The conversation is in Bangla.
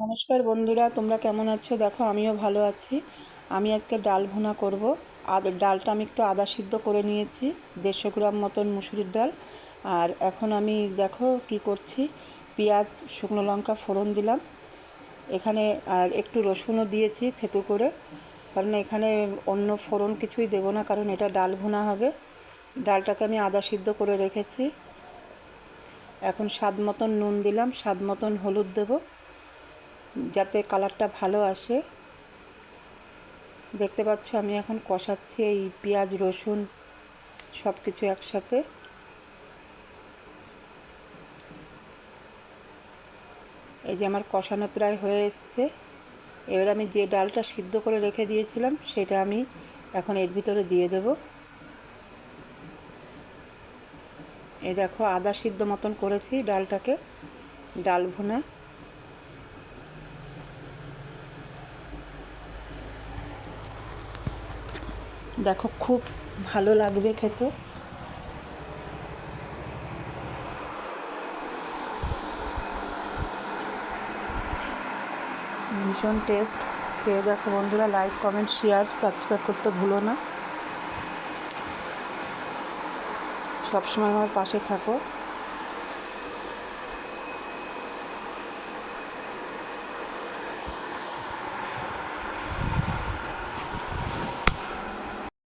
নমস্কার বন্ধুরা, তোমরা কেমন আছো? দেখো আমিও ভালো আছি। আমি আজকে ডাল ভুনা করব। আর ডালটা আমি একটু আদা সিদ্ধ করে নিয়েছি, 150 গ্রাম মতন মুসুরির ডাল। আর এখন আমি দেখো কি করছি, পেঁয়াজ শুকনো লঙ্কা ফোড়ন দিলাম এখানে, আর একটু রসুনও দিয়েছি থেতু করে, কারণ এখানে অন্য ফোড়ন কিছুই দেবো না, কারণ এটা ডাল ভুনা হবে। ডালটাকে আমি আদা সিদ্ধ করে রেখেছি। এখন স্বাদ মতন নুন দিলাম, স্বাদ মতন হলুদ দেবো যাতে কালারটা ভালো আসে। দেখতে পাচ্ছ আমি এখন কষাচ্ছি এই পেঁয়াজ রসুন সব কিছু একসাথে। এই যে আমার কষানো প্রায় হয়ে এসছে। এবার আমি যে ডালটা সিদ্ধ করে রেখে দিয়েছিলাম সেটা আমি এখন এর ভিতরে দিয়ে দেব। এই দেখো আদা সিদ্ধ মতন করেছি ডালটাকে, ডাল ভুনা। দেখো খুব ভালো লাগবে খেতে। ভীষণ টেস্ট। খেয়ে দেখো বন্ধুরা, লাইক কমেন্ট শেয়ার সাবস্ক্রাইব করতে ভুলো না। সবসময় আমার পাশে থাকো।